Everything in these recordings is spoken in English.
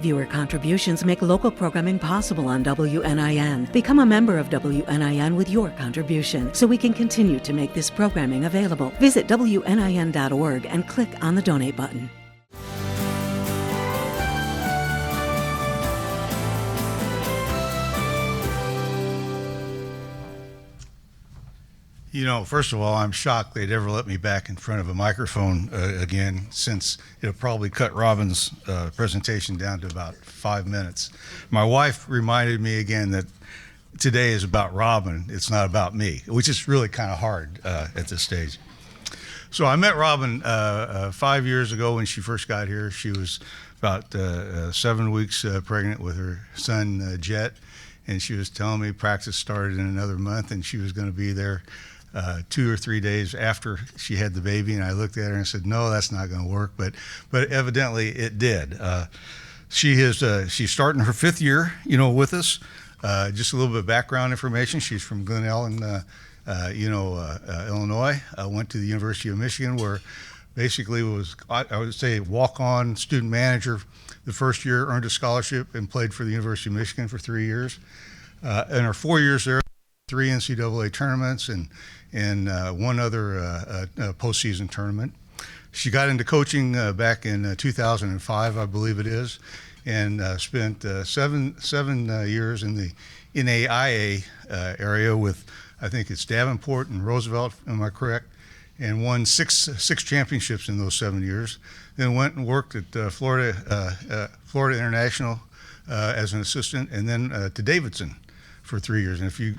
Viewer contributions make local programming possible on WNIN. Become a member of WNIN with your contribution so we can continue to make this programming available. Visit WNIN.org and click on the donate button. You know, first of all, I'm shocked they'd ever let me back in front of a microphone again, since it'll probably cut Robyn's presentation down to about 5 minutes. My wife reminded me again that today is about Robyn, it's not about me, which is really kind of hard at this stage. So I met Robyn 5 years ago when she first got here. She was about 7 weeks pregnant with her son, Jet, and she was telling me practice started in another month and she was going to be there 2 or 3 days after she had the baby. And I looked at her and said, no, that's not going to work, but evidently it did. She's starting her 5th year, with us. Just a little bit of background information. She's from Glen Ellen, Illinois. Went to the University of Michigan, where basically was, I would say, walk-on student manager the first year, earned a scholarship and played for the University of Michigan for 3 years. In her 4 years there, 3 NCAA tournaments and one other postseason tournament. She got into coaching back in 2005, I believe it is, and spent seven years in the NAIA area with, I think it's Davenport and Roosevelt, am I correct? And won six championships in those 7 years. Then went and worked at Florida International as an assistant, and then to Davidson for 3 years. And if you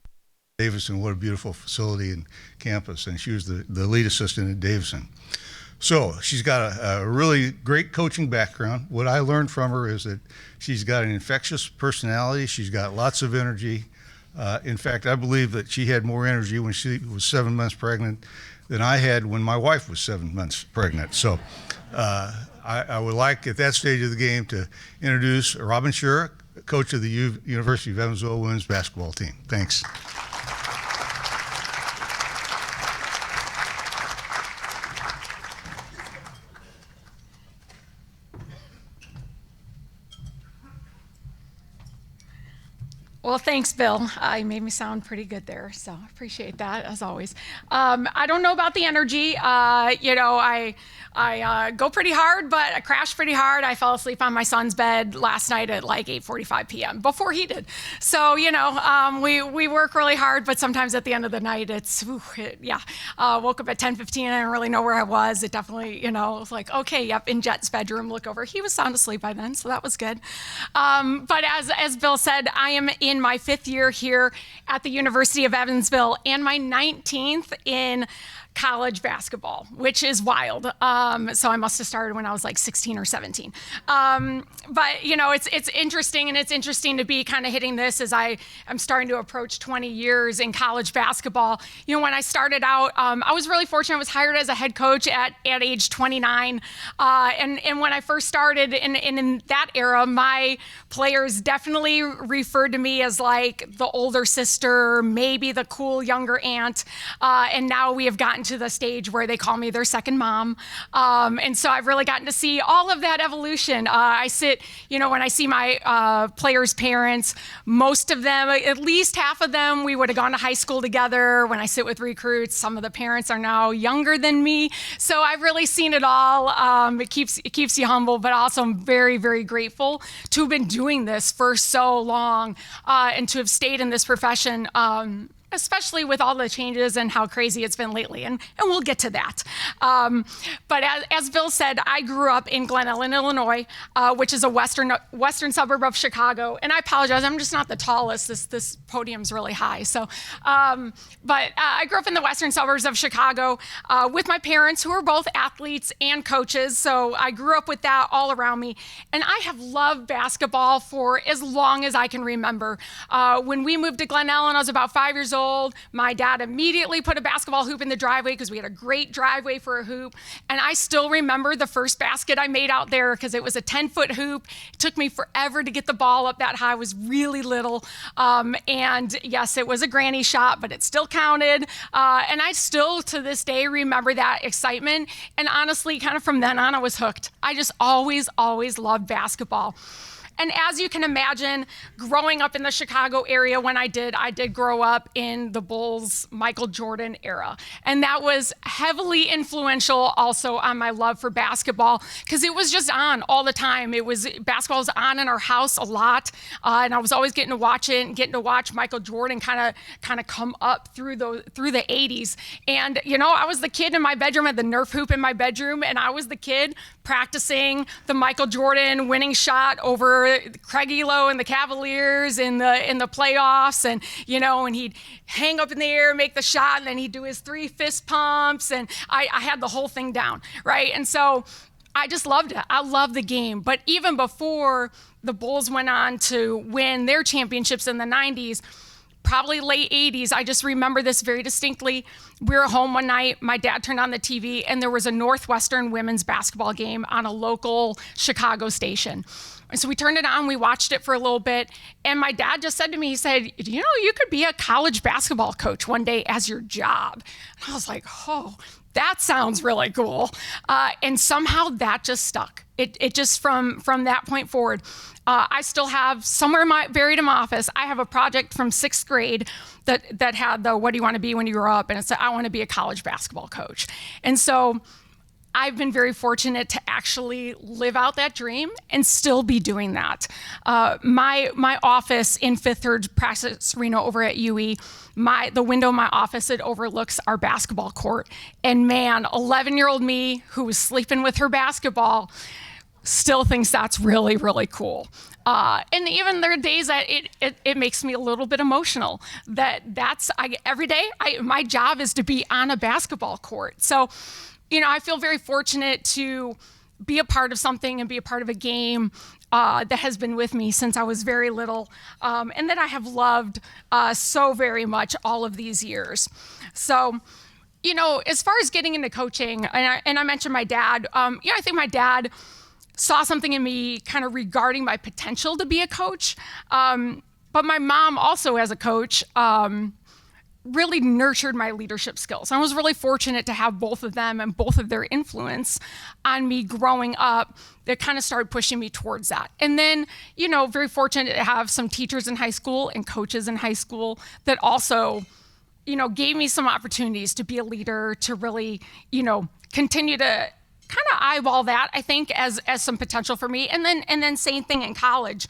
Davidson, what a beautiful facility and campus, and she was the lead assistant at Davidson. So she's got a really great coaching background. What I learned from her is that she's got an infectious personality. She's got lots of energy. In fact, I believe that she had more energy when she was 7 months pregnant than I had when my wife was 7 months pregnant. So I would like, at that stage of the game, to introduce Robyn Scherr, coach of the University of Evansville women's basketball team. Thanks. Well, thanks, Bill. You made me sound pretty good there, so I appreciate that, as always. I don't know about the energy. I go pretty hard, but I crashed pretty hard. I fell asleep on my son's bed last night at like 8:45 p.m. before he did. So, we work really hard, but sometimes at the end of the night, woke up at 10:15 and I didn't really know where I was. It definitely, was like, okay, yep, in Jet's bedroom, look over. He was sound asleep by then, so that was good. But as Bill said, I am in my 5th year here at the University of Evansville and my 19th in college basketball, which is wild. So I must have started when I was like 16 or 17. But it's interesting, and it's interesting to be kind of hitting this as I am starting to approach 20 years in college basketball. When I started out, I was really fortunate. I was hired as a head coach at age 29. And when I first started in that era, my players definitely referred to me as like the older sister, maybe the cool younger aunt. And now we have gotten to the stage where they call me their second mom. And so I've really gotten to see all of that evolution. When I see my players' parents, most of them, at least half of them, we would have gone to high school together. When I sit with recruits, some of the parents are now younger than me. So I've really seen it all. It keeps you humble, but also I'm very, very grateful to have been doing this for so long and to have stayed in this profession. Especially with all the changes and how crazy it's been lately, and we'll get to that. But as Bill said, I grew up in Glen Ellen, Illinois, which is a western suburb of Chicago. And I apologize, I'm just not the tallest. This podium's really high. So, but I grew up in the western suburbs of Chicago with my parents, who are both athletes and coaches. So I grew up with that all around me, and I have loved basketball for as long as I can remember. When we moved to Glen Ellen, I was about 5 years old. My dad immediately put a basketball hoop in the driveway because we had a great driveway for a hoop. And I still remember the first basket I made out there because it was a 10-foot hoop. It took me forever to get the ball up that high. I was really little. And yes, it was a granny shot, but it still counted. And I still, to this day, remember that excitement. And honestly, kind of from then on, I was hooked. I just always loved basketball. And as you can imagine, growing up in the Chicago area when I did grow up in the Bulls Michael Jordan era. And that was heavily influential also on my love for basketball, because it was just on all the time. Basketball was on in our house a lot, and I was always getting to watch it and getting to watch Michael Jordan kind of come up through the 80s. And I was the kid in my bedroom, had the Nerf hoop in my bedroom, and I was the kid practicing the Michael Jordan winning shot over Craig Elo and the Cavaliers in the playoffs, and and he'd hang up in the air, make the shot, and then he'd do his 3 fist pumps, and I had the whole thing down, right? And so I just loved it. I loved the game. But even before the Bulls went on to win their championships in the 90s, probably late 80s, I just remember this very distinctly. We were home one night, my dad turned on the TV, and there was a Northwestern women's basketball game on a local Chicago station. And so we turned it on, we watched it for a little bit, and my dad just said to me, he said, you could be a college basketball coach one day as your job. And I was like, oh, that sounds really cool. And somehow that just stuck. It just from that point forward. I still have somewhere buried in my office, I have a project from 6th grade that had the what do you want to be when you grow up? And it said, I want to be a college basketball coach. And so I've been very fortunate to actually live out that dream and still be doing that. My office in Fifth Third practice arena over at UE, the window of my office, it overlooks our basketball court. And man, 11-year-old me who was sleeping with her basketball still thinks that's really, really cool. And even there are days that it makes me a little bit emotional. Every day, my job is to be on a basketball court. So, I feel very fortunate to be a part of something and be a part of a game that has been with me since I was very little, and that I have loved so very much all of these years. So, as far as getting into coaching, and I mentioned my dad, I think my dad saw something in me kind of regarding my potential to be a coach. But my mom also, as a coach, really nurtured my leadership skills. I was really fortunate to have both of them and both of their influence on me growing up that kind of started pushing me towards that. And then, very fortunate to have some teachers in high school and coaches in high school that also, gave me some opportunities to be a leader, to really, continue to kind of eyeball that, I think, as some potential for me. And then same thing in college.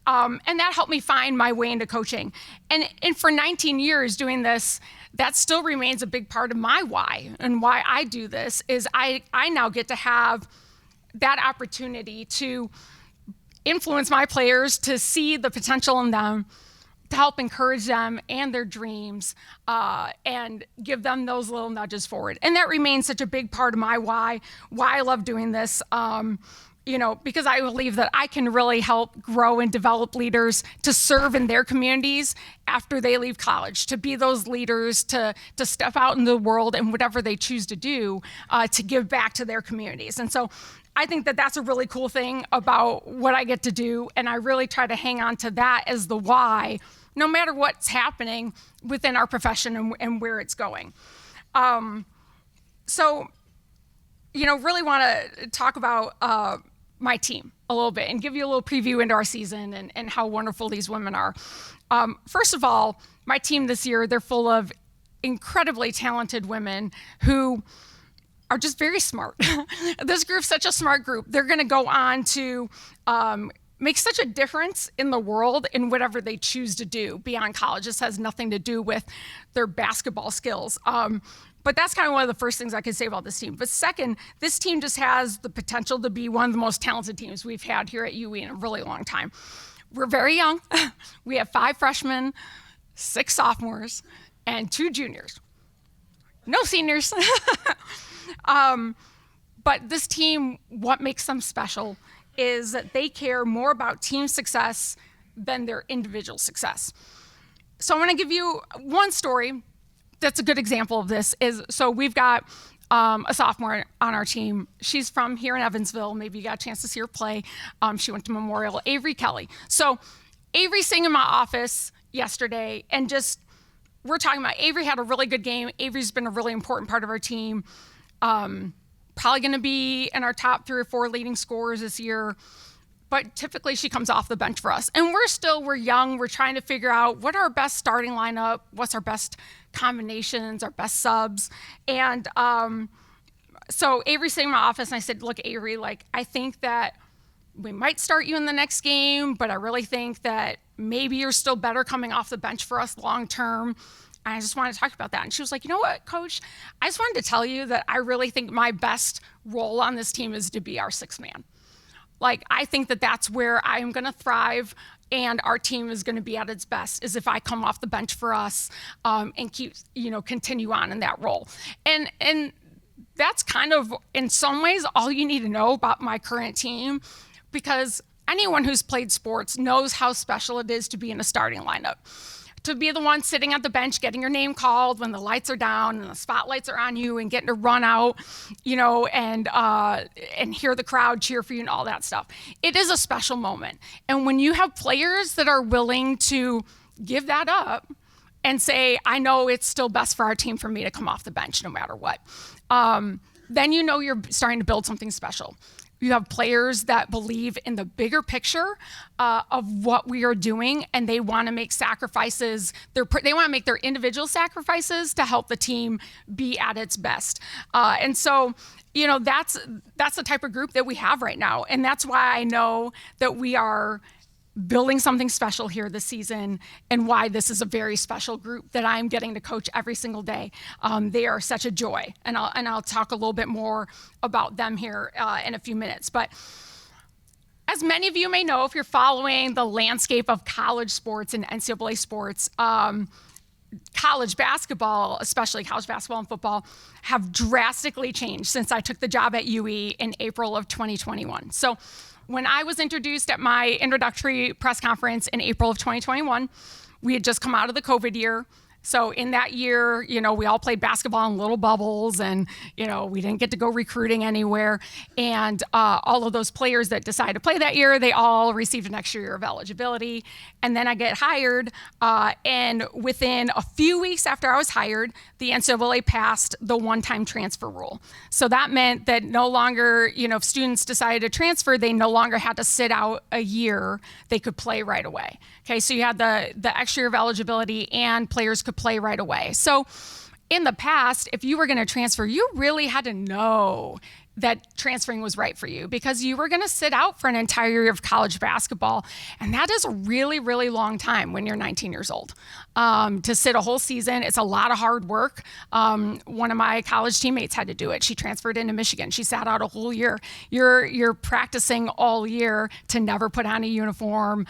And that helped me find my way into coaching. And for 19 years doing this, that still remains a big part of my why. And why I do this is I now get to have that opportunity to influence my players, to see the potential in them, to help encourage them and their dreams, and give them those little nudges forward. And that remains such a big part of my why I love doing this. Because I believe that I can really help grow and develop leaders to serve in their communities after they leave college, to be those leaders, to step out in the world and whatever they choose to do, to give back to their communities. And so I think that that's a really cool thing about what I get to do, and I really try to hang on to that as the why, no matter what's happening within our profession and where it's going. Really want to talk about my team a little bit and give you a little preview into our season and how wonderful these women are. First of all, my team this year, they're full of incredibly talented women who are just very smart. This group's such a smart group. They're going to go on to make such a difference in the world in whatever they choose to do beyond college. This has nothing to do with their basketball skills. But that's kind of one of the first things I can say about this team. But second, this team just has the potential to be one of the most talented teams we've had here at UE in a really long time. We're very young. We have 5 freshmen, 6 sophomores, and 2 juniors. No seniors. But this team, what makes them special is that they care more about team success than their individual success. So I want to give you one story that's a good example of this. So we've got a sophomore on our team. She's from here in Evansville. Maybe you got a chance to see her play. She went to Memorial. Avery Kelly. So Avery's sitting in my office yesterday, and we're talking about Avery had a really good game. Avery's been a really important part of our team. Probably going to be in our top 3 or 4 leading scorers this year. but typically she comes off the bench for us. And we're young, we're trying to figure out what our best starting lineup, what's our best combinations, our best subs. And so Avery's sitting in my office and I said, look, Avery, like, I think that we might start you in the next game, but I really think that maybe you're still better coming off the bench for us long term. And I just wanted to talk about that. And she was like, you know what, Coach, I just wanted to tell you that I really think my best role on this team is to be our sixth man. Like, I think that that's where I am going to thrive and our team is going to be at its best, is if I come off the bench for us and keep, continue on in that role. And that's kind of, in some ways, all you need to know about my current team, because anyone who's played sports knows how special it is to be in a starting lineup. To be the one sitting at the bench, getting your name called when the lights are down and the spotlights are on you, and getting to run out, and hear the crowd cheer for you and all that stuff. It is a special moment. And when you have players that are willing to give that up and say, I know it's still best for our team for me to come off the bench no matter what, then you're starting to build something special. You have players that believe in the bigger picture of what we are doing, and they want to make sacrifices. They want to make their individual sacrifices to help the team be at its best. And so, that's the type of group that we have right now. And that's why I know that we are building something special here this season, and why this is a very special group that I'm getting to coach every single day. They are such a joy, and I'll talk a little bit more about them here in a few minutes. But as many of you may know, if you're following the landscape of college sports and NCAA sports, college basketball, especially college basketball and football, have drastically changed since I took the job at UE in April of 2021. So when I was introduced at my introductory press conference in April of 2021, we had just come out of the COVID year. So in that year, we all played basketball in little bubbles, and, we didn't get to go recruiting anywhere. And all of those players that decided to play that year, they all received an extra year of eligibility. And then I get hired, and within a few weeks after I was hired, the NCAA passed the one-time transfer rule. So that meant that no longer, if students decided to transfer, they no longer had to sit out a year. They could play right away. Okay, so you had the extra year of eligibility, and players could play right away. So in the past, if you were going to transfer, you really had to know that transferring was right for you, because you were going to sit out for an entire year of college basketball. And that is a really, really long time when you're 19 years old. To sit a whole season, it's a lot of hard work. One of my college teammates had to do it. She transferred into Michigan. She sat out a whole year. You're practicing all year to never put on a uniform.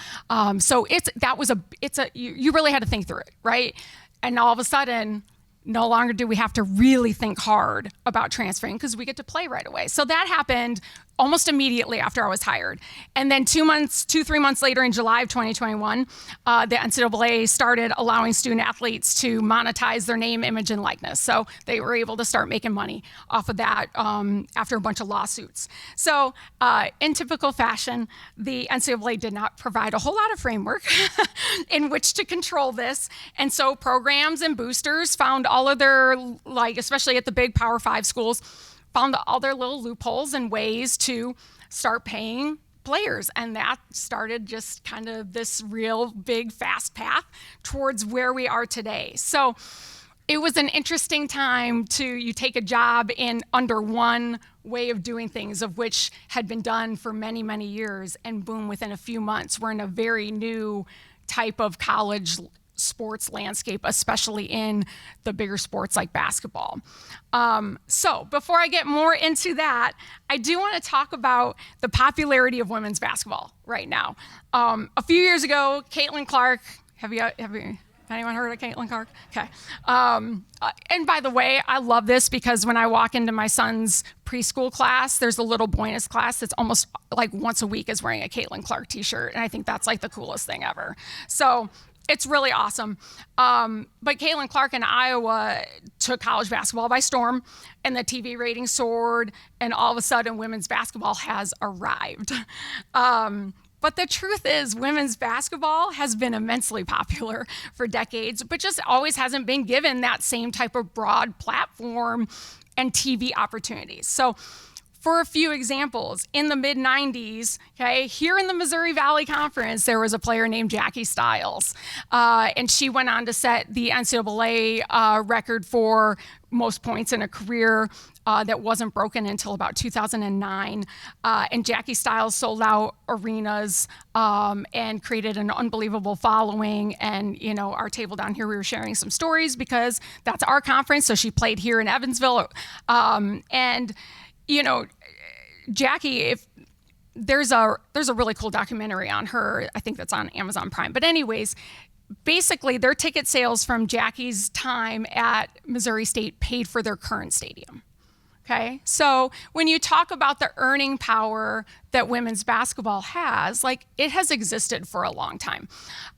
So you really had to think through it, right? And all of a sudden, no longer do we have to really think hard about transferring, because we get to play right away. So that happened almost immediately after I was hired. And then 3 months later, in July of 2021, the NCAA started allowing student athletes to monetize their name, image, and likeness. So they were able to start making money off of that after a bunch of lawsuits. So in typical fashion, the NCAA did not provide a whole lot of framework in which to control this. And so programs and boosters found all of their, especially at the big Power 5 schools, found all their little loopholes and ways to start paying players. And that started just kind of this real big fast path towards where we are today. So it was an interesting time you take a job in under one way of doing things, of which had been done for many, many years. And boom, within a few months, we're in a very new type of college sports landscape, especially in the bigger sports like basketball. So before I get more into that, I do want to talk about the popularity of women's basketball right now. A few years ago, Caitlin Clark, have anyone heard of Caitlin Clark? Okay. And by the way, I love this, because when I walk into my son's preschool class, there's a little boy in his class that's almost like once a week is wearing a Caitlin Clark t-shirt. And I think that's like the coolest thing ever. So it's really awesome. But Caitlin Clark in Iowa took college basketball by storm, and the TV ratings soared, and all of a sudden women's basketball has arrived. But the truth is, women's basketball has been immensely popular for decades, but just always hasn't been given that same type of broad platform and TV opportunities. So For a few examples, in the mid-90s, okay, here in the Missouri Valley Conference, there was a player named Jackie Stiles, and she went on to set the NCAA record for most points in a career that wasn't broken until about 2009. And Jackie Stiles sold out arenas and created an unbelievable following. And, you know, our table down here, we were sharing some stories because that's our conference. So she played here in Evansville. And, you know, Jackie, if there's a really cool documentary on her, I think that's on Amazon Prime. But anyways, basically their ticket sales from Jackie's time at Missouri State paid for their current stadium. Okay, so when you talk about the earning power that women's basketball has, like, it has existed for a long time.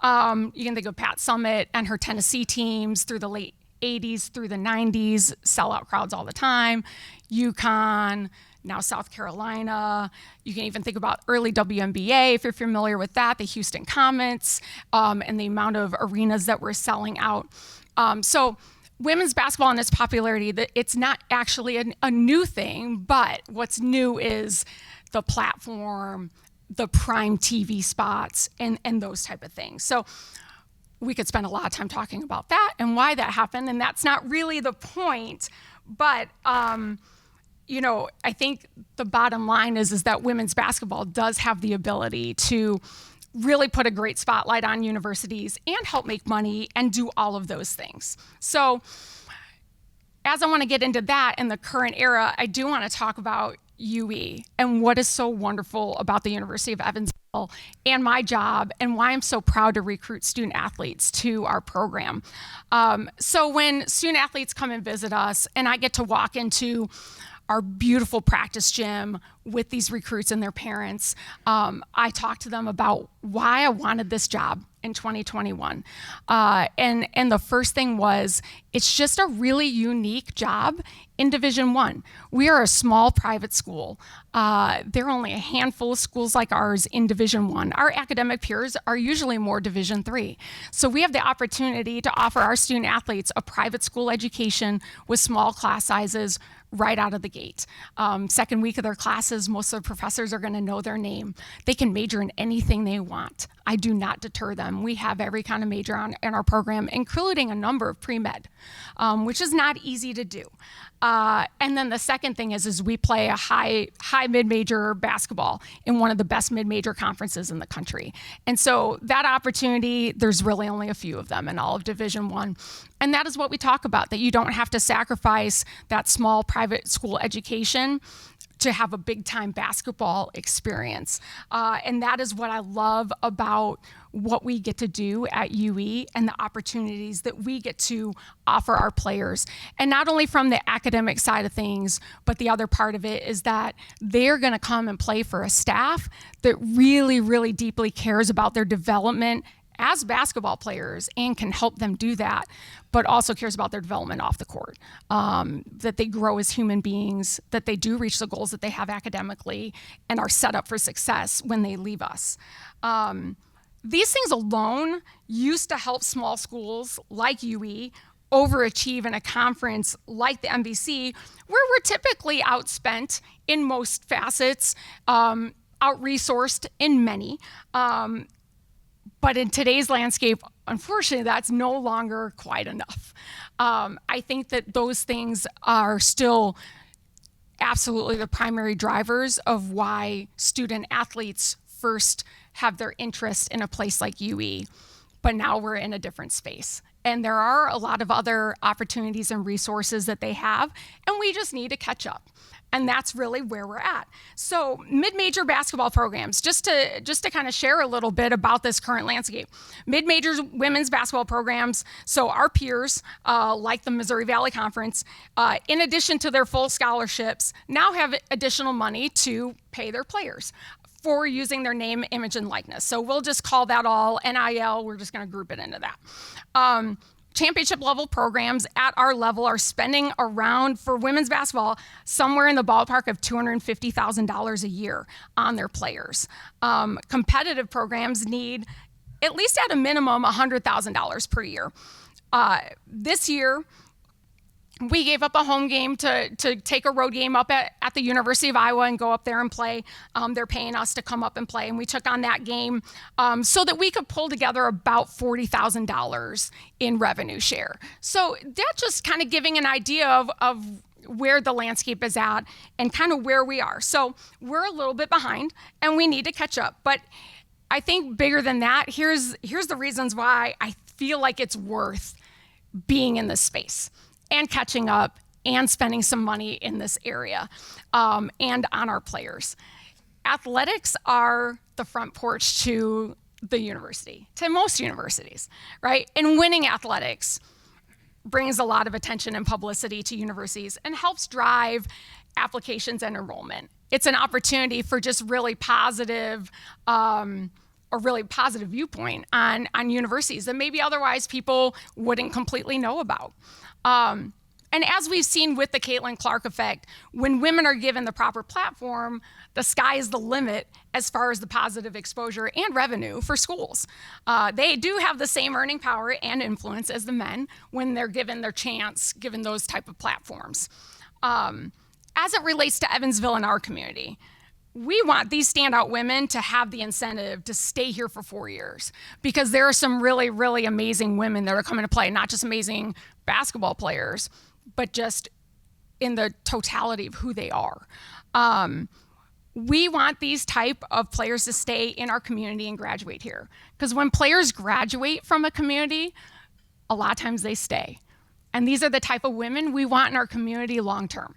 You can think of Pat Summitt and her Tennessee teams through the late 80s through the 90s, sellout crowds all the time. UConn, now South Carolina. You can even think about early WNBA, if you're familiar with that, the Houston Comets, and the amount of arenas that were selling out. So women's basketball and its popularity, it's not actually a new thing, but what's new is the platform, the prime TV spots, and those type of things. So we could spend a lot of time talking about that and why that happened, and that's not really the point. But you know, I think the bottom line is that women's basketball does have the ability to really put a great spotlight on universities and help make money and do all of those things. So as I want to get into that in the current era, I do want to talk about UE and what is so wonderful about the University of Evansville and my job and why I'm so proud to recruit student athletes to our program. So when student athletes come and visit us and I get to walk into our beautiful practice gym with these recruits and their parents, I talk to them about why I wanted this job in 2021. And the first thing was, it's just a really unique job in Division I. We are a small private school. There are only a handful of schools like ours in Division I. Our academic peers are usually more Division III. So we have the opportunity to offer our student athletes a private school education with small class sizes right out of the gate. Second week of their classes, most of the professors are going to know their name. They can major in anything they want. I do not deter them. We have every kind of major in our program, including a number of pre-med, which is not easy to do. And then the second thing is we play a high mid-major basketball in one of the best mid-major conferences in the country. And so that opportunity, there's really only a few of them in all of Division I. And that is what we talk about, that you don't have to sacrifice that small private school education to have a big time basketball experience. And that is what I love about what we get to do at UE and the opportunities that we get to offer our players. And not only from the academic side of things, but the other part of it is that they're gonna come and play for a staff that really, really deeply cares about their development as basketball players and can help them do that, but also cares about their development off the court, that they grow as human beings, that they do reach the goals that they have academically and are set up for success when they leave us. These things alone used to help small schools like UE overachieve in a conference like the MVC, where we're typically outspent in most facets, out-resourced in many. But in today's landscape, unfortunately, that's no longer quite enough. I think that those things are still absolutely the primary drivers of why student athletes first have their interest in a place like UE. But now we're in a different space. And there are a lot of other opportunities and resources that they have, and we just need to catch up. And that's really where we're at. So mid-major basketball programs, just to kind of share a little bit about this current landscape. Mid-major women's basketball programs, so our peers, like the Missouri Valley Conference, in addition to their full scholarships, now have additional money to pay their players for using their name, image, and likeness. So we'll just call that all NIL. We're just going to group it into that. Championship level programs at our level are spending around, for women's basketball, somewhere in the ballpark of $250,000 a year on their players. Competitive programs need, at least at a minimum, $100,000 per year. This year, we gave up a home game to take a road game up at the University of Iowa and go up there and play. They're paying us to come up and play, and we took on that game so that we could pull together about $40,000 in revenue share. So that's just kind of giving an idea of where the landscape is at and kind of where we are. So we're a little bit behind, and we need to catch up. But I think bigger than that, here's the reasons why I feel like it's worth being in this space and catching up and spending some money in this area and on our players. Athletics are the front porch to the university, to most universities, right? And winning athletics brings a lot of attention and publicity to universities and helps drive applications and enrollment. It's an opportunity for just really positive, a really positive viewpoint on universities that maybe otherwise people wouldn't completely know about. And as we've seen with the Caitlin Clark effect, when women are given the proper platform, the sky is the limit as far as the positive exposure and revenue for schools. They do have the same earning power and influence as the men when they're given their chance, given those type of platforms. As it relates to Evansville and our community, we want these standout women to have the incentive to stay here for 4 years because there are some really, really amazing women that are coming to play, not just amazing basketball players, but just in the totality of who they are. We want these type of players to stay in our community and graduate here. Because when players graduate from a community, a lot of times they stay. And these are the type of women we want in our community long-term.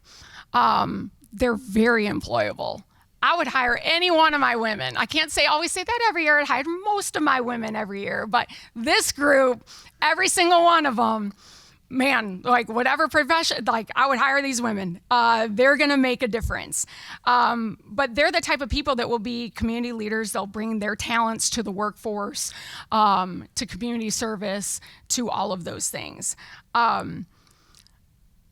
They're very employable. I would hire any one of my women. I can't always say that every year. I'd hire most of my women every year. But this group, every single one of them, man, like whatever profession, like I would hire these women. They're gonna make a difference. But they're the type of people that will be community leaders. They'll bring their talents to the workforce, to community service, to all of those things.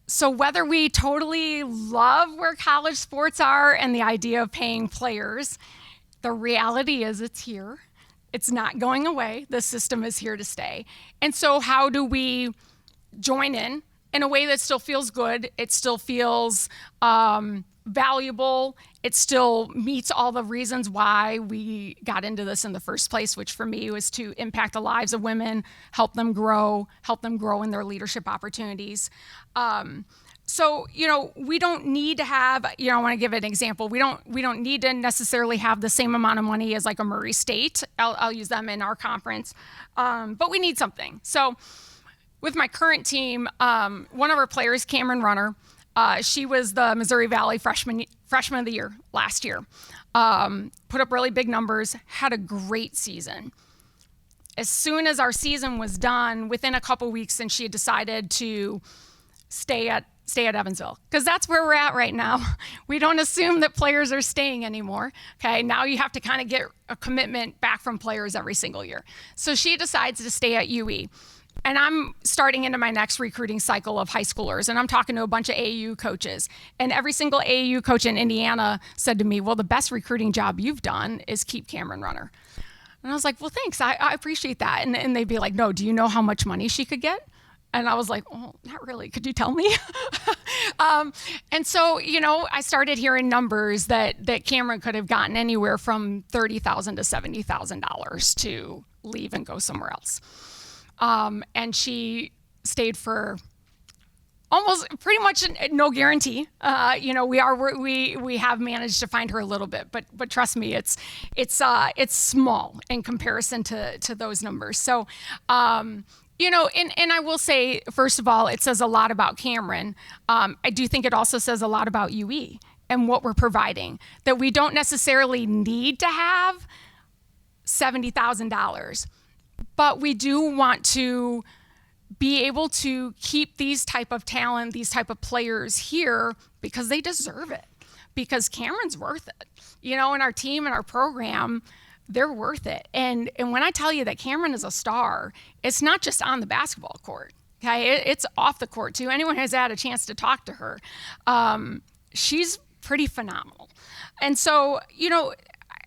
So whether we totally love where college sports are and the idea of paying players, the reality is it's here. It's not going away. The system is here to stay. And so how do we join in a way that still feels good? It still feels valuable. It still meets all the reasons why we got into this in the first place, which for me was to impact the lives of women, help them grow in their leadership opportunities. So, we don't need to have, I want to give an example. We don't need to necessarily have the same amount of money as like a Murray State. I'll use them in our conference. But we need something. So with my current team, one of our players, Cameron Runner, she was the Missouri Valley Freshman of the Year last year. Put up really big numbers, had a great season. As soon as our season was done, within a couple weeks, and she had decided to stay at Evansville, because that's where we're at right now. We don't assume that players are staying anymore. Okay, now you have to kind of get a commitment back from players every single year. So she decides to stay at UE. And I'm starting into my next recruiting cycle of high schoolers, and I'm talking to a bunch of AAU coaches. And every single AAU coach in Indiana said to me, well, the best recruiting job you've done is keep Cameron Runner. And I was like, well, thanks, I appreciate that. And they'd be like, no, do you know how much money she could get? And I was like, oh, not really. Could you tell me? And so, I started hearing numbers that Cameron could have gotten anywhere from $30,000 to $70,000 to leave and go somewhere else. And she stayed for almost pretty much no guarantee. We have managed to find her a little bit, but trust me, it's small in comparison to those numbers. So, and I will say, first of all, it says a lot about Cameron. I do think it also says a lot about UE and what we're providing, that we don't necessarily need to have $70,000. But we do want to be able to keep these type of talent, these type of players here because they deserve it, because Cameron's worth it. And our team and our program, they're worth it. And when I tell you that Cameron is a star, it's not just on the basketball court. Okay, it's off the court too. Anyone who's had a chance to talk to her, she's pretty phenomenal. And so,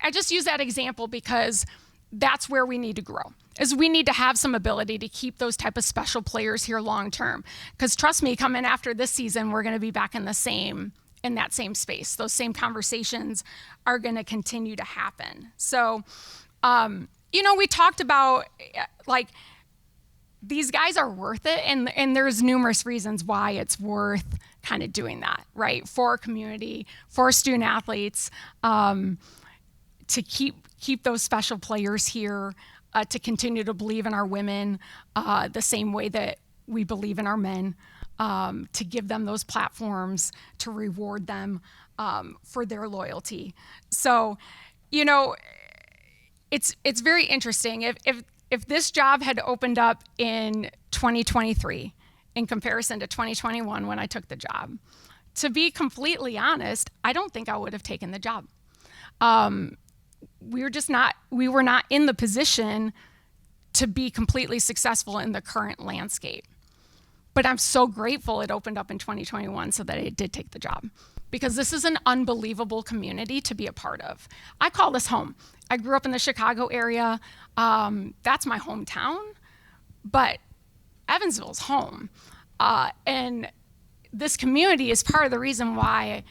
I just use that example because that's where we need to grow. Is we need to have some ability to keep those type of special players here long term. Because trust me, coming after this season, we're going to be back in that same space. Those same conversations are going to continue to happen. So, we talked about like these guys are worth it, and there's numerous reasons why it's worth kind of doing that, right? For our community, for student athletes, to keep those special players here, to continue to believe in our women the same way that we believe in our men, to give them those platforms, to reward them for their loyalty. So, it's very interesting. If this job had opened up in 2023 in comparison to 2021 when I took the job, to be completely honest, I don't think I would have taken the job. We were not in the position to be completely successful in the current landscape. But I'm so grateful it opened up in 2021 so that I did take the job, because this is an unbelievable community to be a part of. I call this home. I grew up in the Chicago area. That's my hometown, but Evansville's home. And this community is part of the reason why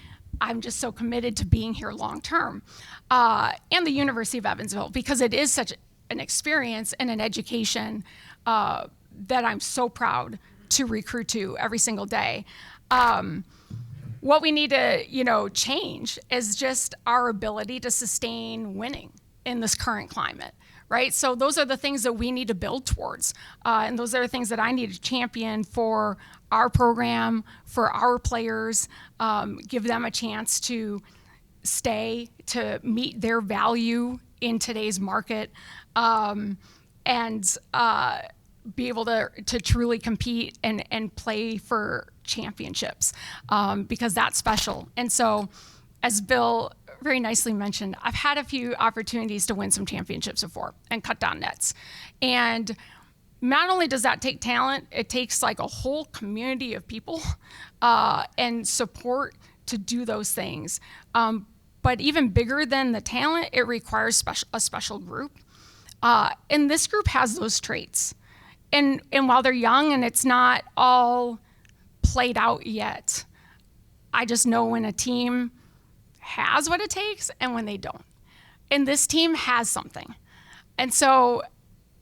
I'm just so committed to being here long term. And the University of Evansville, because it is such an experience and an education that I'm so proud to recruit to every single day. What we need to, change is just our ability to sustain winning in this current climate, right? So those are the things that we need to build towards. And those are the things that I need to champion for our program, for our players, give them a chance to stay, to meet their value in today's market, and be able to truly compete and play for championships, because that's special. And so, as Bill very nicely mentioned, I've had a few opportunities to win some championships before and cut down nets. And not only does that take talent, it takes like a whole community of people and support to do those things. But even bigger than the talent, it requires a special group. And this group has those traits. And while they're young and it's not all played out yet, I just know when a team has what it takes and when they don't. And this team has something. And so,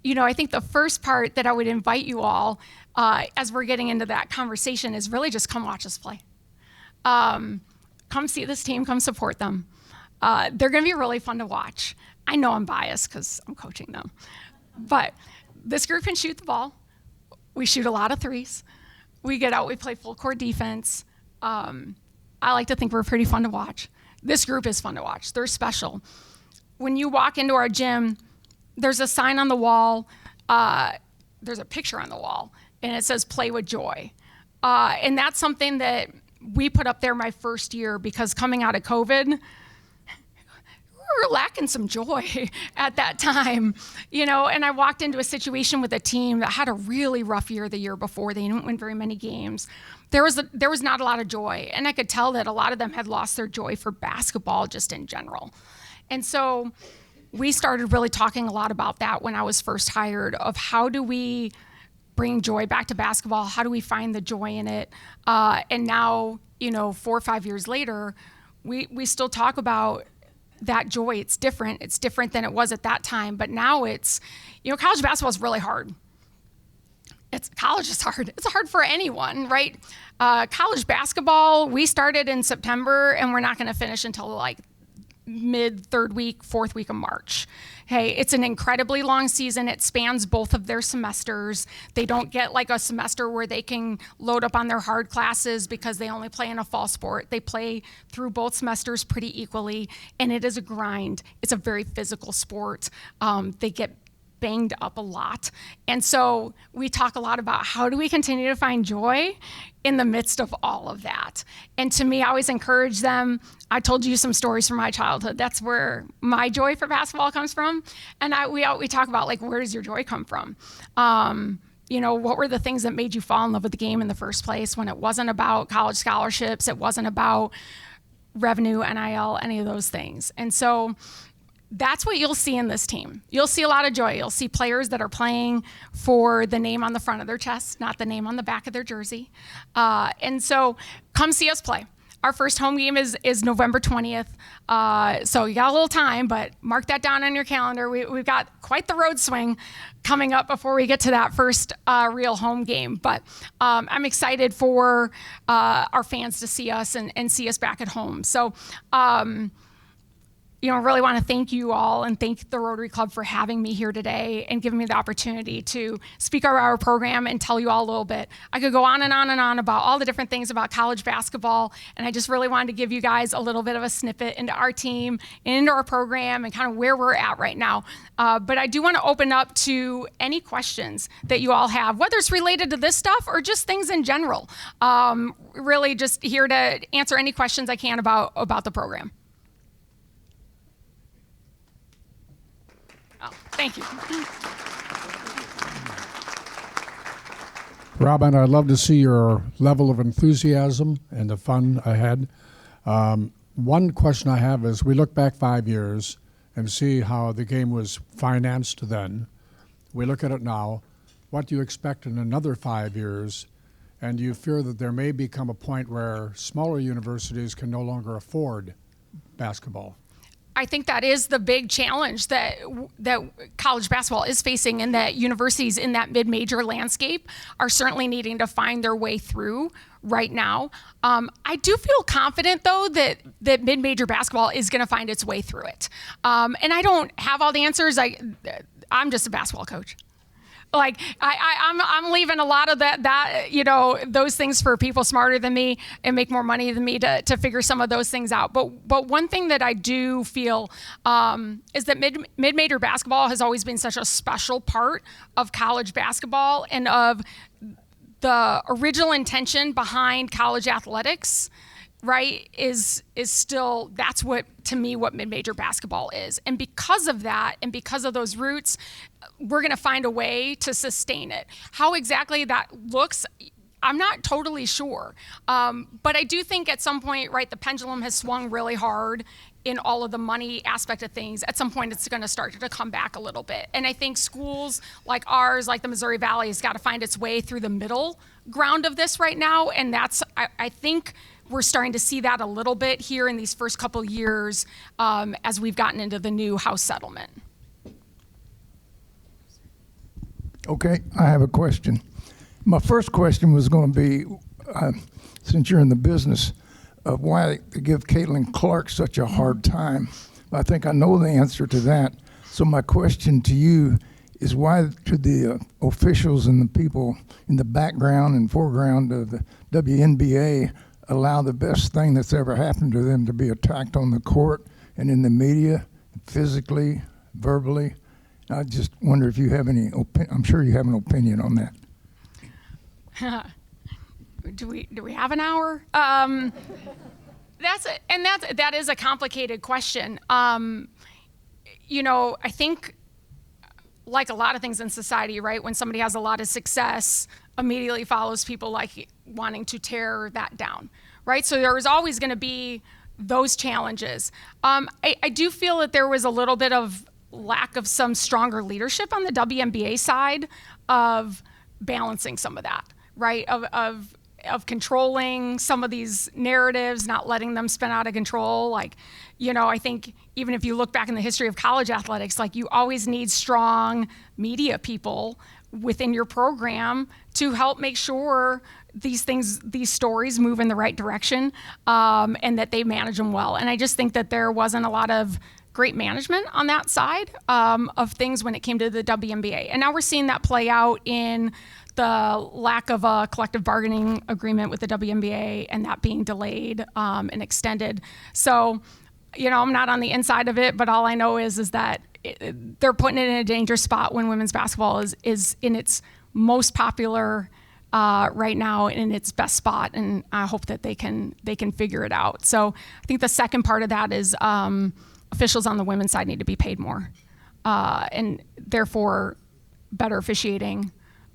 I think the first part that I would invite you all, as we're getting into that conversation, is really just come watch us play. Come see this team, come support them. They're gonna be really fun to watch. I know I'm biased because I'm coaching them, but this group can shoot the ball. We shoot a lot of threes. We get out, we play full court defense. I like to think we're pretty fun to watch. This group is fun to watch. They're special. When you walk into our gym, there's a sign on the wall. There's a picture on the wall, and it says "Play with Joy." And that's something that we put up there my first year, because coming out of COVID, we were lacking some joy at that time, and I walked into a situation with a team that had a really rough year the year before. They didn't win very many games. There was not a lot of joy, and I could tell that a lot of them had lost their joy for basketball just in general. And so we started really talking a lot about that when I was first hired, of how do we bring joy back to basketball? How do we find the joy in it? And now, 4 or 5 years later, we still talk about that joy. It's different. It's different than it was at that time. But now it's, college basketball is really hard. College is hard. It's hard for anyone, right? College basketball, we started in September, and we're not going to finish until like mid-third week, fourth week of March. Hey, it's an incredibly long season. It spans both of their semesters. They don't get like a semester where they can load up on their hard classes because they only play in a fall sport. They play through both semesters pretty equally, and it is a grind. It's a very physical sport. They get banged up a lot. And so we talk a lot about how do we continue to find joy in the midst of all of that. And to me, I always encourage them. I told you some stories from my childhood. That's where my joy for basketball comes from. And we talk about, like, where does your joy come from? What were the things that made you fall in love with the game in the first place, when it wasn't about college scholarships, it wasn't about revenue, NIL, any of those things. And so that's what you'll see in this team. You'll see a lot of joy. You'll see players that are playing for the name on the front of their chest, not the name on the back of their jersey. And so come see us play. Our first home game is November 20th. So you got a little time, but mark that down on your calendar. We've got quite the road swing coming up before we get to that first real home game. But I'm excited for our fans to see us and see us back at home. So, really want to thank you all and thank the Rotary Club for having me here today and giving me the opportunity to speak about our program and tell you all a little bit. I could go on and on and on about all the different things about college basketball, and I just really wanted to give you guys a little bit of a snippet into our team and into our program and kind of where we're at right now. But I do want to open up to any questions that you all have, whether it's related to this stuff or just things in general. Really just here to answer any questions I can about the program. Oh, thank you. Robyn, I'd love to see your level of enthusiasm and the fun ahead. One question I have is, we look back 5 years and see how the game was financed then. We look at it now. What do you expect in another 5 years? And do you fear that there may become a point where smaller universities can no longer afford basketball? I think that is the big challenge that college basketball is facing, and that universities in that mid-major landscape are certainly needing to find their way through right now. I do feel confident, though, that mid-major basketball is going to find its way through it. And I don't have all the answers. I'm just a basketball coach. Like I'm leaving a lot of that those things for people smarter than me and make more money than me to figure some of those things out. But one thing that I do feel is that mid-major basketball has always been such a special part of college basketball and of the original intention behind college athletics. Right, is still, that's what mid-major basketball is. And because of that, and because of those roots, we're gonna find a way to sustain it. How exactly that looks, I'm not totally sure. But I do think at some point, right, the pendulum has swung really hard in all of the money aspect of things. At some point, it's gonna start to come back a little bit. And I think schools like ours, like the Missouri Valley, has gotta find its way through the middle ground of this right now. And that's, I think, we're starting to see that a little bit here in these first couple years as we've gotten into the new House settlement. Okay, I have a question. My first question was going to be, since you're in the business of why they give Caitlin Clark such a hard time, I think I know the answer to that. So my question to you is, why should the officials and the people in the background and foreground of the WNBA allow the best thing that's ever happened to them to be attacked on the court and in the media, physically, verbally? I just wonder if you have any I'm sure you have an opinion on that. Do we have an hour? That is a complicated question. I think, like a lot of things in society, right, when somebody has a lot of success, immediately follows people like wanting to tear that down, right? So there was always going to be those challenges. I do feel that there was a little bit of lack of some stronger leadership on the WNBA side of balancing some of that, right? Of controlling some of these narratives, not letting them spin out of control. I think even if you look back in the history of college athletics, you always need strong media people within your program to help make sure these stories move in the right direction, and that they manage them well. And I just think that there wasn't a lot of great management on that side of things when it came to the WNBA. And now we're seeing that play out in the lack of a collective bargaining agreement with the WNBA and that being delayed and extended. So, I'm not on the inside of it, but all I know is that they're putting it in a dangerous spot when women's basketball is in its most popular right now, in its best spot, and I hope that they can figure it out. So I think the second part of that is officials on the women's side need to be paid more, and therefore better officiating,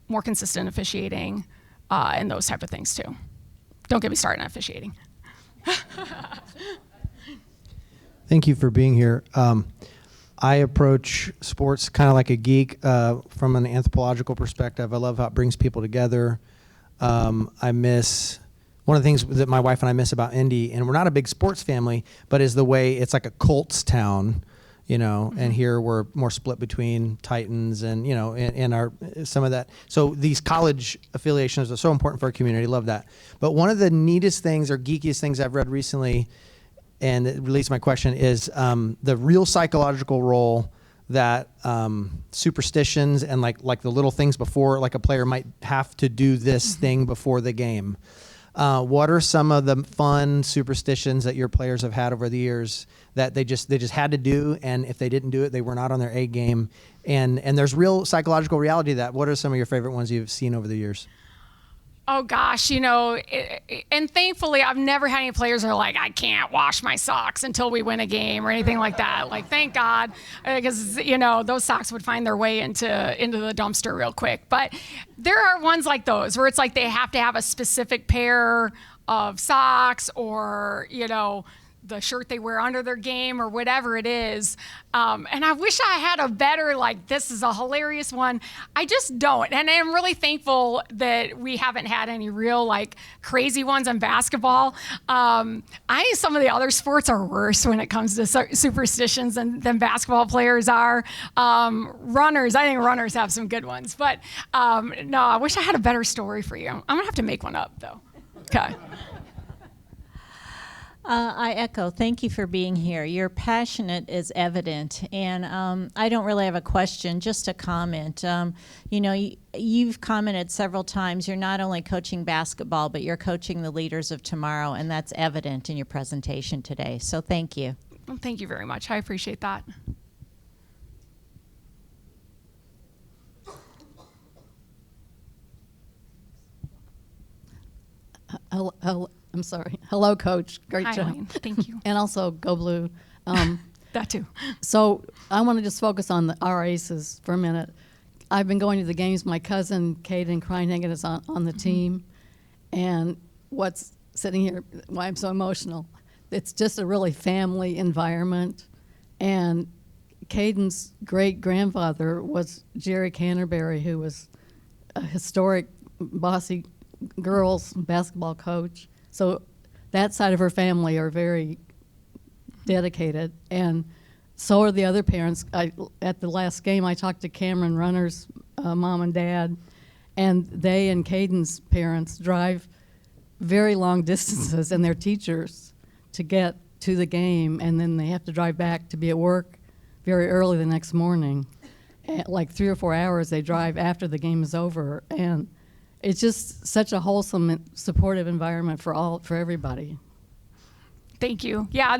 more consistent officiating, and those type of things too. Don't get me started on officiating. Thank you for being here. I approach sports kind of like a geek from an anthropological perspective. I love how it brings people together. I miss one of the things that my wife and I miss about Indy, and we're not a big sports family, but is the way it's like a Colts town, you know, and here we're more split between Titans and, you know, and our some of that. So these college affiliations are so important for our community. Love that. But one of the neatest things or geekiest things I've read recently, and it relates to my question, is the real psychological role that superstitions and like the little things before, like a player might have to do this thing before the game. What are some of the fun superstitions that your players have had over the years that they just had to do, and if they didn't do it, they were not on their A game? And there's real psychological reality to that. What are some of your favorite ones you've seen over the years? Oh gosh, you know, and thankfully I've never had any players that are like, I can't wash my socks until we win a game or anything like that. Like, thank God, because, you know, those socks would find their way into the dumpster real quick. But there are ones like those where it's like they have to have a specific pair of socks, or, you know, the shirt they wear under their game or whatever it is. And I wish I had a better, like, this is a hilarious one. I just don't. And I'm really thankful that we haven't had any real, like, crazy ones in basketball. I think some of the other sports are worse when it comes to superstitions than basketball players are. Runners, I think runners have some good ones. But no, I wish I had a better story for you. I'm going to have to make one up, though. Okay. I echo. Thank you for being here. Your passionate is evident, and I don't really have a question, just a comment. You know, you've commented several times. You're not only coaching basketball, but you're coaching the leaders of tomorrow, and that's evident in your presentation today. So thank you. Well, thank you very much. I appreciate that. I'm sorry. Hello, Coach. Great Hi, job. Elaine. Thank you. And also, go Blue. That too. So I want to just focus on our aces for a minute. I've been going to the games. My cousin, Caden Kreinhagen, is on the team. And what's sitting here, why I'm so emotional, it's just a really family environment. And Caden's great-grandfather was Jerry Canterbury, who was a historic bossy girls basketball coach. So that side of her family are very dedicated, and so are the other parents. At the last game, I talked to Cameron Runner's mom and dad, and they and Caden's parents drive very long distances, and they're teachers, to get to the game, and then they have to drive back to be at work very early the next morning. Like 3 or 4 hours they drive after the game is over, and it's just such a wholesome and supportive environment for everybody. Thank you. Yeah,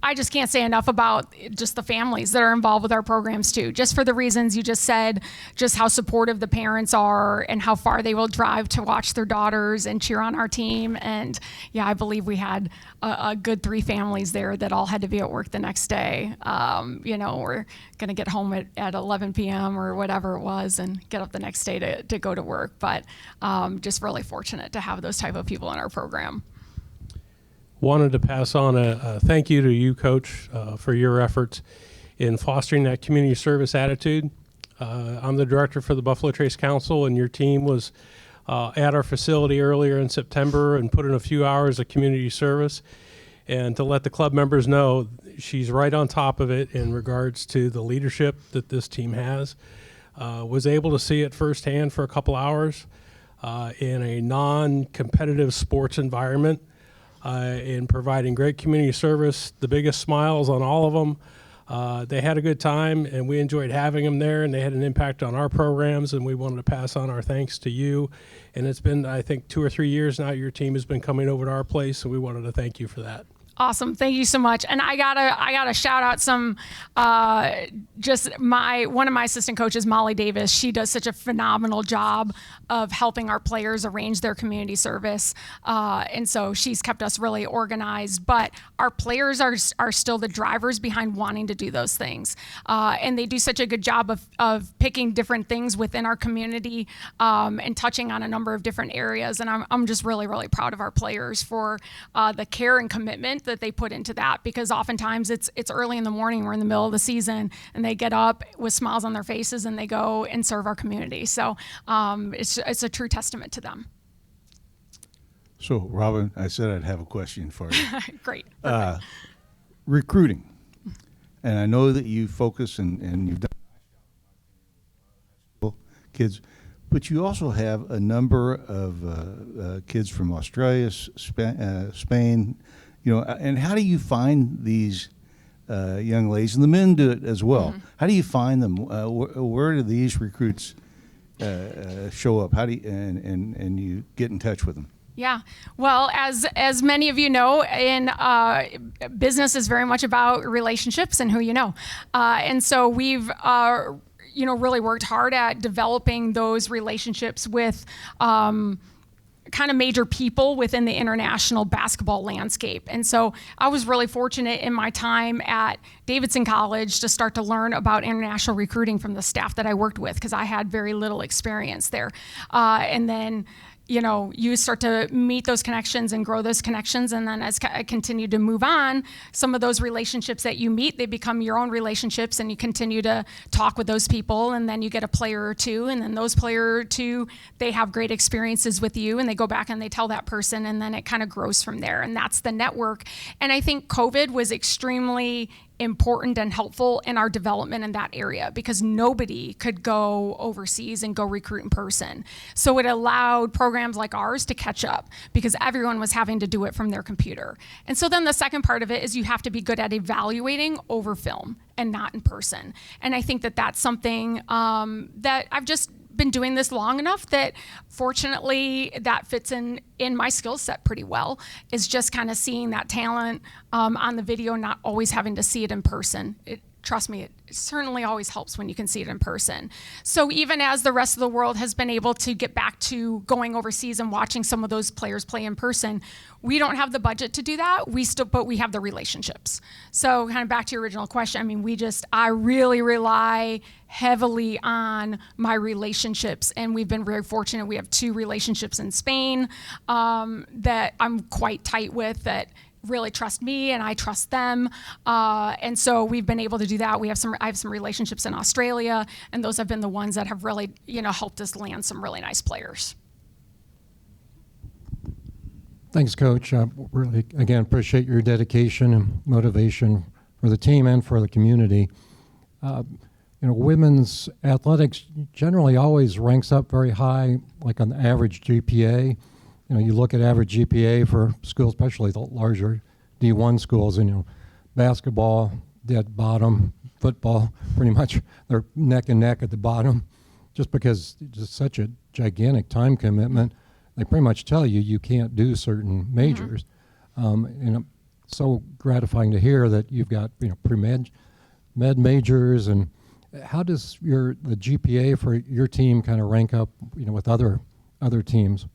I just can't say enough about just the families that are involved with our programs too, just for the reasons you just said, just how supportive the parents are and how far they will drive to watch their daughters and cheer on our team. And yeah, I believe we had a good 3 families there that all had to be at work the next day. You know, we're going to get home at 11 p.m. or whatever it was and get up the next day to go to work. But just really fortunate to have those type of people in our program. Wanted to pass on a thank you to you, Coach, for your efforts in fostering that community service attitude. I'm the director for the Buffalo Trace Council, and your team was at our facility earlier in September and put in a few hours of community service. And to let the club members know, she's right on top of it in regards to the leadership that this team has. Was able to see it firsthand for a couple hours in a non-competitive sports environment. In providing great community service, the biggest smiles on all of them. They had a good time, and we enjoyed having them there, and they had an impact on our programs, and we wanted to pass on our thanks to you. And it's been, I think, 2 or 3 years now your team has been coming over to our place, and we wanted to thank you for that. Awesome. Thank you so much. And I gotta shout out some, one of my assistant coaches, Molly Davis. She does such a phenomenal job of helping our players arrange their community service. And so she's kept us really organized, but our players are still the drivers behind wanting to do those things. And they do such a good job of picking different things within our community, and touching on a number of different areas. And I'm just really, really proud of our players for the care and commitment investment that they put into that, because oftentimes it's early in the morning, we're in the middle of the season, and they get up with smiles on their faces and they go and serve our community. So it's a true testament to them. So, Robyn, I said I'd have a question for you. Great. Recruiting. And I know that you focus and you've done kids, but you also have a number of kids from Australia, Spain, and how do you find these young ladies? And the men do it as well. How do you find them? Where do these recruits show up? How do you, and you get in touch with them? Yeah. Well, as many of you know, in business is very much about relationships and who you know. And so we've really worked hard at developing those relationships with kind of major people within the international basketball landscape. And so I was really fortunate in my time at Davidson College to start to learn about international recruiting from the staff that I worked with, because I had very little experience there. And then you start to meet those connections and grow those connections. And then as I continue to move on, some of those relationships that you meet, they become your own relationships, and you continue to talk with those people. And then you get a player or two, and then those player or two, they have great experiences with you, and they go back and they tell that person, and then it kind of grows from there. And that's the network. And I think COVID was extremely important and helpful in our development in that area, because nobody could go overseas and go recruit in person. So it allowed programs like ours to catch up, because everyone was having to do it from their computer. And so then the second part of it is you have to be good at evaluating over film and not in person. And I think that that's something that I've just been doing this long enough that fortunately that fits in my skill set pretty well, is just kind of seeing that talent on the video, not always having to see it in person. Trust me, it certainly always helps when you can see it in person. So even as the rest of the world has been able to get back to going overseas and watching some of those players play in person, we don't have the budget to do that. But we have the relationships. So kind of back to your original question, I mean, I really rely heavily on my relationships, and we've been very fortunate. We have 2 relationships in Spain that I'm quite tight with, that really trust me and I trust them, and so we've been able to do that. I have some relationships in Australia, and those have been the ones that have really helped us land some really nice players. Thanks, Coach. Really, again, appreciate your dedication and motivation for the team and for the community. Women's athletics generally always ranks up very high, like on the average GPA. You look at average GPA for schools, especially the larger D1 schools, and basketball dead bottom, football pretty much they're neck and neck at the bottom, just because it's just such a gigantic time commitment. They pretty much tell you can't do certain majors. And it's so gratifying to hear that you've got pre-med majors. And how does the GPA for your team kind of rank up with other teams?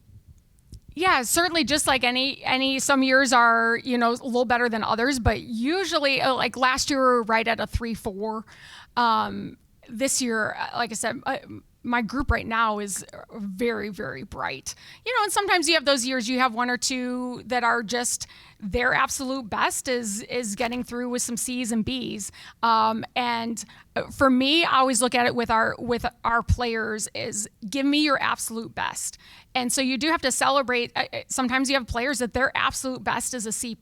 Yeah, certainly, just like any some years are, a little better than others, but usually like last year we were right at a 3.4. This year, like I said, my group right now is very, very bright. And sometimes you have those years, you have 1 or 2 that are just their absolute best is getting through with some C's and B's. And for me, I always look at it with our players is give me your absolute best. And so you do have to celebrate. Sometimes you have players that their absolute best is a C+,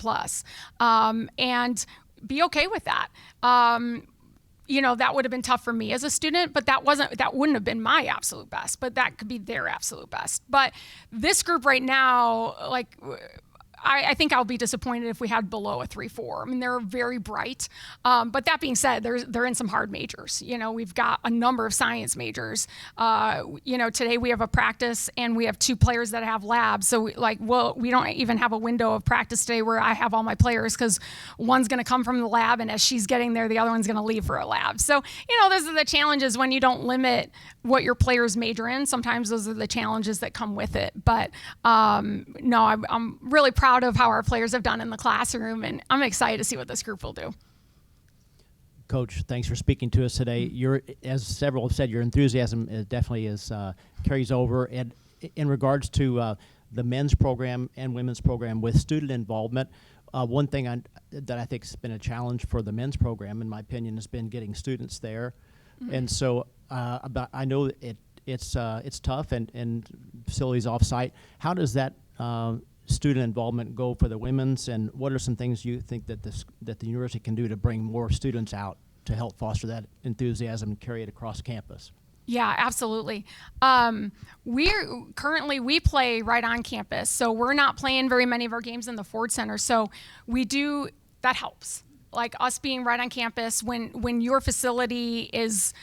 and be okay with that. That would have been tough for me as a student, but that wouldn't have been my absolute best, but that could be their absolute best. But this group right now, like, I think I'll be disappointed if we had below a 3.4. I mean, they're very bright. But that being said, they're in some hard majors. We've got a number of science majors. Today we have a practice and we have 2 players that have labs. So we don't even have a window of practice today where I have all my players, because one's going to come from the lab, and as she's getting there, the other one's going to leave for a lab. So, those are the challenges when you don't limit what your players major in. Sometimes those are the challenges that come with it. But no, I'm really proud of how our players have done in the classroom, and I'm excited to see what this group will do. Coach, thanks for speaking to us today. As several have said, your enthusiasm definitely carries over. And in regards to the men's program and women's program with student involvement, One thing that I think has been a challenge for the men's program, in my opinion, has been getting students there. And so but I know it's tough and facilities off-site. How does that student involvement go for the women's, and what are some things you think that the university can do to bring more students out to help foster that enthusiasm and carry it across campus? Yeah, absolutely. We play right on campus, so we're not playing very many of our games in the Ford Center. So that helps. Like us being right on campus when your facility is,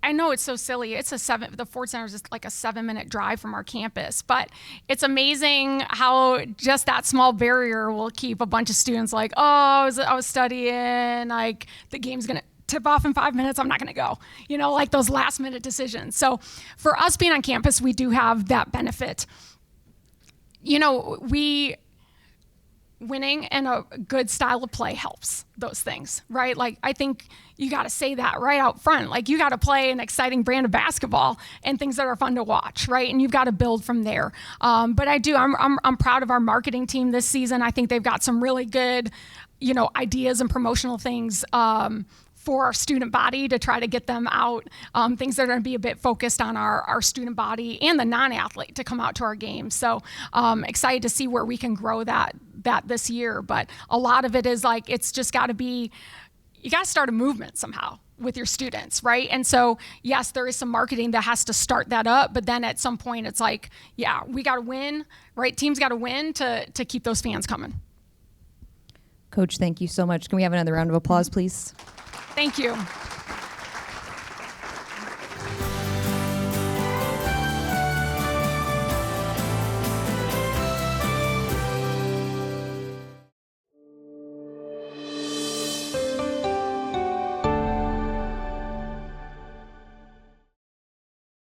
I know it's so silly. The Ford Center is just like a 7-minute drive from our campus, but it's amazing how just that small barrier will keep a bunch of students like, I was studying, like the game's gonna tip off in 5 minutes, I'm not gonna go. Like those last minute decisions. So for us being on campus, we do have that benefit. Winning and a good style of play helps those things, right? Like, I think you got to say that right out front. Like, you got to play an exciting brand of basketball and things that are fun to watch, right? And you've got to build from there. But I'm proud of our marketing team this season. I think they've got some really good, ideas and promotional things for our student body to try to get them out, things that are going to be a bit focused on our student body and the non-athlete to come out to our games. So excited to see where we can grow that this year. But a lot of it is like, it's just got to be, you got to start a movement somehow with your students, right? And so, yes, there is some marketing that has to start that up, but then at some point it's like, yeah, we got to win, right? Teams got to win to keep those fans coming. Coach, thank you so much. Can we have another round of applause, please? Thank you.